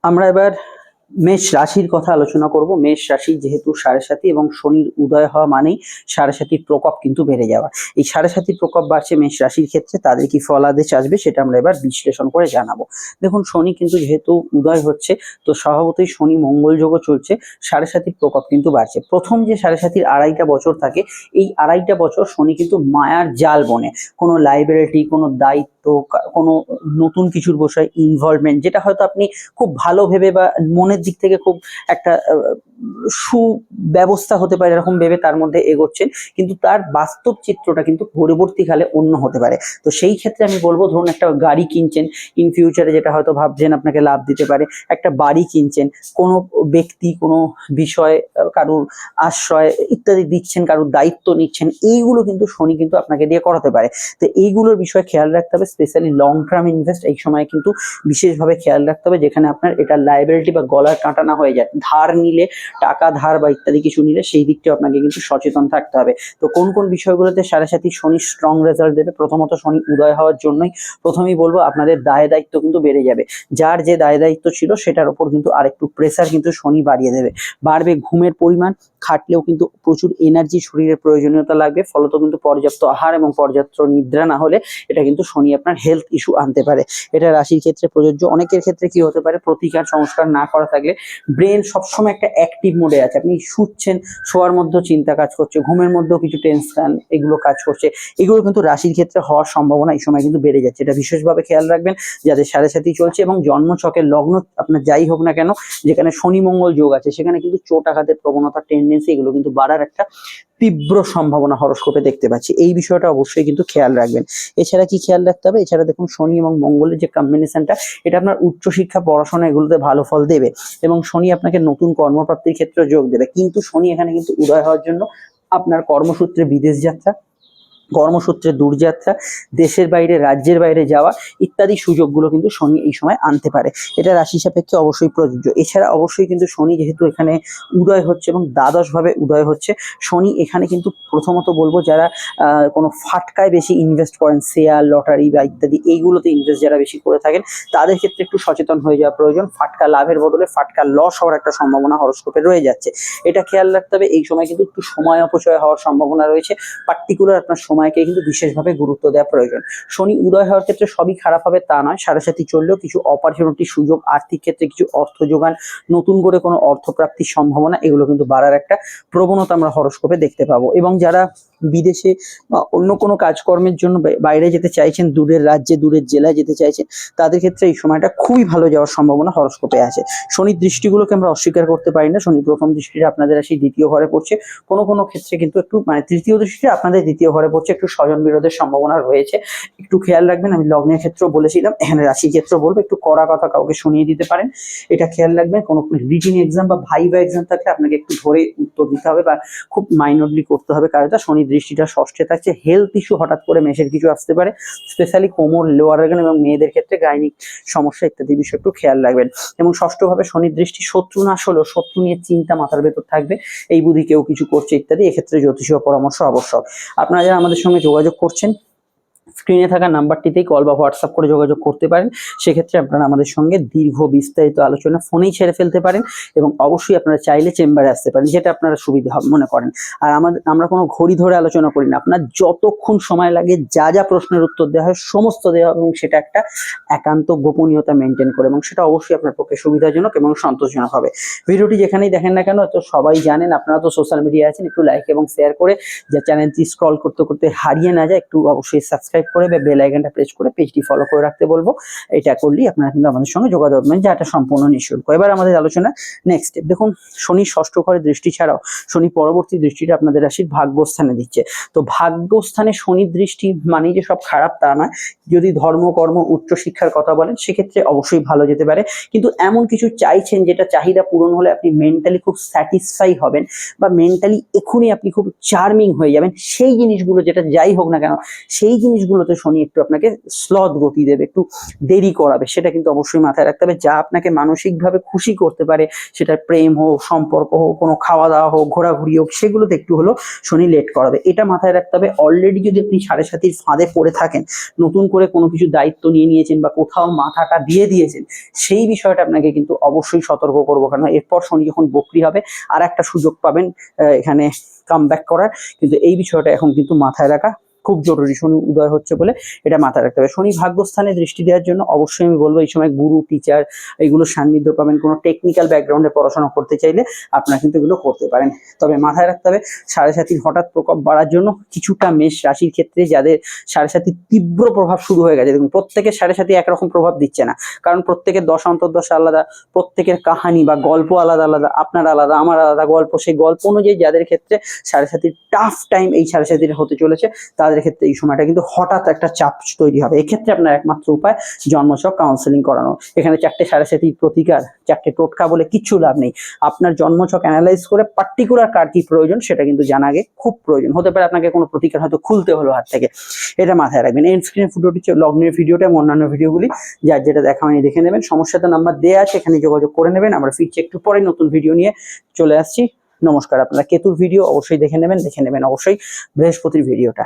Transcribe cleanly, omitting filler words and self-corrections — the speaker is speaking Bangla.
আমরা এবার মেষ রাশির কথা আলোচনা করব। মেষ রাশি যেহেতু 7.5 এবং শনির উদয় হওয়া মানেই 7.5 প্রকোপ কিন্তু বেড়ে যাওয়া। এই 7.5 প্রকোপ বাড়ছে মেষ রাশির ক্ষেত্রে, তাদের কি ফলাদেশ আসবে সেটা আমরা এবার বিশ্লেষণ করে জানাবো। দেখুন, শনি কিন্তু যেহেতু উদয় হচ্ছে, তো স্বভাবতই শনি মঙ্গল যোগও চলছে, 7.5 প্রকোপ কিন্তু বাড়ছে। প্রথম যে 7.5 আড়াইটা বছর থাকে, এই আড়াইটা বছর শনি কিন্তু মায়ার জাল বনে, কোনো লাইবিলিটি, কোনো দায়িত্ব, কোনো নতুন কিছুর বিষয়ে ইনভলভমেন্ট, যেটা হয়তো আপনি খুব ভালো ভেবে বা মনের দিক থেকে খুব একটা সুব্যবস্থা হতে পারে এরকম ভেবে তার মধ্যে এগোচ্ছেন, কিন্তু তার বাস্তব চিত্রটা কিন্তু পরবর্তীকালে অন্য হতে পারে। তো সেই ক্ষেত্রে আমি বলবো, ধরুন একটা গাড়ি কিনছেন ইন ফিউচারে, যেটা হয়তো ভাবছেন আপনাকে লাভ দিতে পারে, একটা বাড়ি কিনছেন, কোনো ব্যক্তি কোনো বিষয়, কারুর আশ্রয় ইত্যাদি দিচ্ছেন, কারুর দায়িত্ব নিচ্ছেন, এইগুলো কিন্তু শনি কিন্তু আপনাকে দিয়ে করাতে পারে। তো এইগুলোর বিষয়ে খেয়াল রাখতে হবে, স্পেশালি লং টার্ম ইনভেস্ট এই সময় কিন্তু বিশেষভাবে খেয়াল রাখতে হবে, যেখানে আপনার এটা লায়াবিলিটি বা গলার কাঁটা না হয়ে যায়। ধার নিলে, টাকা ধার বা ইত্যাদি কিছু নিলে সেই দিকটাও আপনাকে কিন্তু সচেতন থাকতে হবে। তো কোন কোন বিষয়গুলোতে 7.5 শনি স্ট্রং রেজাল্ট দেবে? প্রথমত, শনি উদয় হওয়ার জন্যই প্রথমেই বলবো আপনাদের দায় দায়িত্ব কিন্তু বেড়ে যাবে। যার যে দায় দায়িত্ব ছিল সেটার উপর কিন্তু আরেকটু প্রেসার কিন্তু শনি বাড়িয়ে দেবে। বাড়বে ঘুমের পরিমাণ, খাটলেও কিন্তু প্রচুর এনার্জি শরীরের প্রয়োজনীয়তা লাগবে, ফলত কিন্তু পর্যাপ্ত আহার এবং পর্যাপ্ত নিদ্রা না হলে এটা কিন্তু শনি আপনার হেলথ ইস্যু আনতে পারে। এটা রাশির ক্ষেত্রে প্রযোজ্য। অনেকের ক্ষেত্রে কি হতে পারে, প্রতিকার সংস্কার না করা থাকলে ব্রেন সবসময় একটা অ্যাক্টিভ মোডে আছে, আপনি শুচ্ছেন, শোয়ার মধ্যেও চিন্তা কাজ করছে, ঘুমের মধ্যেও কিছু টেনশন এগুলো কাজ করছে, এগুলো কিন্তু রাশির ক্ষেত্রে হওয়ার সম্ভাবনা এই সময় কিন্তু বেড়ে যাচ্ছে। এটা বিশেষভাবে খেয়াল রাখবেন যাদের 7.5 চলছে, এবং জন্মছকের লগ্ন আপনার যাই হোক না কেন, যেখানে শনি মঙ্গল যোগ আছে, সেখানে কিন্তু চোট আঘাতের প্রবণতা, টেন্ডেন্সি এগুলো কিন্তু বাড়ার একটা তীব্র সম্ভাবনা হরোস্কোপে দেখতে পাচ্ছি। এই বিষয়টা অবশ্যই কিন্তু খেয়াল রাখবেন। এছাড়া কি খেয়াল রাখতে হবে? এছাড়া দেখুন, শনি এবং মঙ্গলের যে কম্বিনেশনটা, এটা আপনার উচ্চশিক্ষা, পড়াশোনা এগুলোতে ভালো ফল দেবে, এবং শনি আপনাকে নতুন কর্মপ্রাপ্তির ক্ষেত্রে যোগ দেবে। কিন্তু শনি এখানে কিন্তু উদয় হওয়ার জন্য আপনার কর্মসূত্রে বিদেশ যাত্রা, কর্মসূত্রে দূরযাত্রা, দেশের বাইরে, রাজ্যের বাইরে যাওয়া ইত্যাদি সুযোগগুলো কিন্তু শনি এই সময় আনতে পারে। এটা রাশি সাপেক্ষে অবশ্যই প্রযোজ্য। এছাড়া অবশ্যই কিন্তু শনি যেহেতু এখানে উদয় হচ্ছে এবং দ্বাদশভাবে উদয় হচ্ছে, শনি এখানে কিন্তু প্রথমত বলবো, যারা কোনো ফাটকায় বেশি ইনভেস্ট করেন, শেয়ার, লটারি বা ইত্যাদি এইগুলোতে ইনভেস্ট যারা বেশি করে থাকেন, তাদের ক্ষেত্রে একটু সচেতন হয়ে যাওয়া প্রয়োজন। ফাটকা লাভের বদলে ফাটকা লস হওয়ার একটা সম্ভাবনা হরোস্কোপে রয়ে যাচ্ছে, এটা খেয়াল রাখতে হবে। এই সময় কিন্তু একটু সময় অপচয় হওয়ার সম্ভাবনা রয়েছে, পার্টিকুলার আপনার সময়কে কিন্তু বিশেষভাবে গুরুত্ব দেওয়া প্রয়োজন। শনি উদয় হওয়ার ক্ষেত্রে সবই খারাপ হবে তা নয়, 7.5 চললেও কিছু অপরচুনিটি, সুযোগ, আর্থিক ক্ষেত্রে কিছু অর্থ যোগান, নতুন করে কোনো অর্থপ্রাপ্তির সম্ভাবনা এগুলো কিন্তু বাড়ার একটা প্রবণতা আমরা হরোস্কোপে দেখতে পাবো। এবং যারা বিদেশে বা অন্য কোনো কাজকর্মের জন্য বাইরে যেতে চাইছেন, দূরের রাজ্যে, দূরের জেলায় যেতে চাইছেন, তাদের ক্ষেত্রে এই সময়টা খুবই ভালো যাওয়ার সম্ভাবনা হরোস্কোপে আছে। শনির দৃষ্টিগুলোকে আমরা অস্বীকার করতে পারি না। শনি প্রথম দৃষ্টিটা আপনাদের রাশি দ্বিতীয় ঘরে পড়ছে, কোনো কোনো ক্ষেত্রে কিন্তু একটু তৃতীয় দৃষ্টিটা আপনাদের দ্বিতীয় ঘরে পড়ছে, একটু স্বজন বিরোধের সম্ভাবনা রয়েছে, একটু খেয়াল রাখবেন। আমি লগ্নের ক্ষেত্রেও বলেছিলাম, এখানে রাশির ক্ষেত্রেও বলবো, একটু কড়া কথা কাউকে শুনিয়ে দিতে পারেন, এটা খেয়াল রাখবেন। কোনো রিটিন এক্সাম বা ভাইভা এক্সাম থাকলে আপনাকে একটু ধরে উত্তর দিতে হবে বা খুব মাইনরলি করতে হবে কাজটা। শনির দৃষ্টিটা ষষ্ঠে থাকছে, হেলথ ইস্যু হঠাৎ করে মেষের কিছু আসতে পারে, স্পেশালি কোমর, লোয়ার অর্গান এবং মেয়েদের ক্ষেত্রে গাইনিক সমস্যা ইত্যাদি বিষয় একটু খেয়াল রাখবেন। এবং ষষ্ঠভাবে শনির দৃষ্টি, শত্রু নাশ হলেও শত্রু নিয়ে চিন্তা মাথার ভেতর থাকবে, এই বুদ্ধি কেউ কিছু করছে ইত্যাদি, এক্ষেত্রে জ্যোতিষীয় পরামর্শ আবশ্যক। আপনারা যারা আমাদের সঙ্গে যোগাযোগ করছেন, স্ক্রিনে থাকা নাম্বারটিতেই কল বা হোয়াটসঅ্যাপ করে যোগাযোগ করতে পারেন। সেক্ষেত্রে আপনারা আমাদের সঙ্গে দীর্ঘ বিস্তারিত আলোচনা ফোনেই ছেড়ে ফেলতে পারেন, এবং অবশ্যই আপনারা চাইলে চেম্বারে আসতে পারেন, যেটা আপনারা সুবিধা মনে করেন। আর আমরা কোনো ঘড়ি ধরে আলোচনা করি না, আপনার যতক্ষণ সময় লাগে, যা যা প্রশ্নের উত্তর দেওয়া হয় সমস্ত দেওয়া হবে, এবং সেটা একটা একান্ত গোপনীয়তা মেনটেন করে, এবং সেটা অবশ্যই আপনার পক্ষে সুবিধাজনক এবং সন্তোষজনক হবে। ভিডিওটি যেখানেই দেখেন না কেন, তো সবাই জানেন, আপনারা তো সোশ্যাল মিডিয়ায় আছেন, একটু লাইক এবং শেয়ার করে, যে চ্যানেলটি স্ক্রল করতে করতে হারিয়ে না যায়, একটু অবশ্যই সাবস্ক্রাইব করে বা বেল আইকনটা প্রেস করে পেজটি ফলো করে রাখতে বলবো। এটা করলেই আপনারা কিন্তু আমাদের সঙ্গে যোগাযোগ করবেন, যা এটা সম্পূর্ণ নিঃশুল্ক। এবার আমাদের আলোচনা নেক্সট স্টেপ। দেখুন, শনি ষষ্ঠ ঘরে দৃষ্টি ছাড়াও শনি পরবর্তী দৃষ্টিটা আপনাদের রাশির ভাগ্যস্থানে দিচ্ছে। তো ভাগ্যস্থানে শনির দৃষ্টি মানেই যে সব খারাপ তা নয়। যদি ধর্ম, কর্ম, উচ্চশিক্ষার কথা বলেন, সেক্ষেত্রে অবশ্যই ভালো যেতে পারে। কিন্তু এমন কিছু চাইছেন যেটা চাহিদা পূরণ হলে আপনি মেন্টালি খুব স্যাটিসফাই হবেন, বা মেন্টালি এখনই আপনি খুব চার্মিং হয়ে যাবেন, সেই জিনিসগুলো, যেটা যাই হোক না কেন, সেই জিনিসগুলো সেগুলোতে শনি একটু আপনাকে স্লথ গতি দেবে, একটু দেরি করাবে, সেটা কিন্তু অবশ্যই মাথায় রাখতে হবে। যা আপনাকে মানসিকভাবে খুশি করতে পারে, সেটা প্রেম হোক, সম্পর্ক হোক, কোনো খাওয়া দাওয়া হোক, ঘোরাঘুরি হোক, সেগুলোতে একটু হলো শনি লেট করাবে, এটা মাথায় রাখতে হবে। অলরেডি যদি আপনি 7.5 ফাঁদে পড়ে থাকেন, নতুন করে কোনো কিছু দায়িত্ব নিয়ে নিয়েছেন বা কোথাও মাথাটা দিয়ে দিয়েছেন, সেই বিষয়টা আপনাকে কিন্তু অবশ্যই সতর্ক করবো, কারণ এরপর শনি যখন বক্রি হবে আর একটা সুযোগ পাবেন এখানে কামব্যাক করার। কিন্তু এই বিষয়টা এখন কিন্তু মাথায় রাখা খুব জরুরি, শনি উদয় হচ্ছে বলে এটা মাথায় রাখতে হবে। শনি ভাগ্যস্থানে দৃষ্টি দেওয়ার জন্য অবশ্যই আমি বলবো এই সময় গুরু, টিচার এগুলোর সান্নিধ্য পাবেন। কোনো টেকনিক্যাল ব্যাকগ্রাউন্ডে পড়াশোনা করতে চাইলে আপনারা কিন্তু এগুলো করতে পারেন। তবে মাথায় রাখতে হবে 7.5 হঠাৎ প্রকোপ বাড়ার জন্য কিছুটা মেষ রাশির ক্ষেত্রে যাদের 7.5 তীব্র প্রভাব শুরু হয়ে গেছে, দেখুন প্রত্যেকের 7.5 একরকম প্রভাব দিচ্ছে না, কারণ প্রত্যেকের দশা অন্তর্দশা আলাদা, প্রত্যেকের কাহানি বা গল্প আলাদা আলাদা, আপনার আলাদা, আমার আলাদা গল্প, সেই গল্প অনুযায়ী যাদের ক্ষেত্রে 7.5 টাফ টাইম এই 7.5 হতে চলেছে, তাদের ক্ষেত্রে এই সময়টা কিন্তু হঠাৎ একটা চাপ তৈরি হবে। এক্ষেত্রে আপনার একমাত্র উপায় জন্মছক কাউন্সেলিং করানো। এখানে 4টে 7.5 প্রতিকার, 4টে টোটকা বলে কিচ্ছু লাভ নেই। আপনার জন্মছক অ্যানালাইজ করে পার্টিকুলার কার কি প্রয়োজন সেটা কিন্তু জানা আগে খুব প্রয়োজন। হতে পারে আপনাকে কোনো প্রতিকার হয়তো খুলতে হলো হাত থেকে, এটা মাথায় রাখবেন। এন্ড স্ক্রিনের ভিডিওটি লগ্নের ভিডিওটা এবং অন্যান্য ভিডিওগুলি যার যেটা দেখা হয়নি দেখে নেবেন। সমস্যাতে নাম্বার দেওয়া আছে, এখানে যোগাযোগ করে নেবেন। আমরা ফিরছি একটু পরে নতুন ভিডিও নিয়ে চলে আসছি। নমস্কার। আপনারা কেতুর ভিডিও অবশ্যই দেখে নেবেন অবশ্যই বৃহস্পতির ভিডিওটা।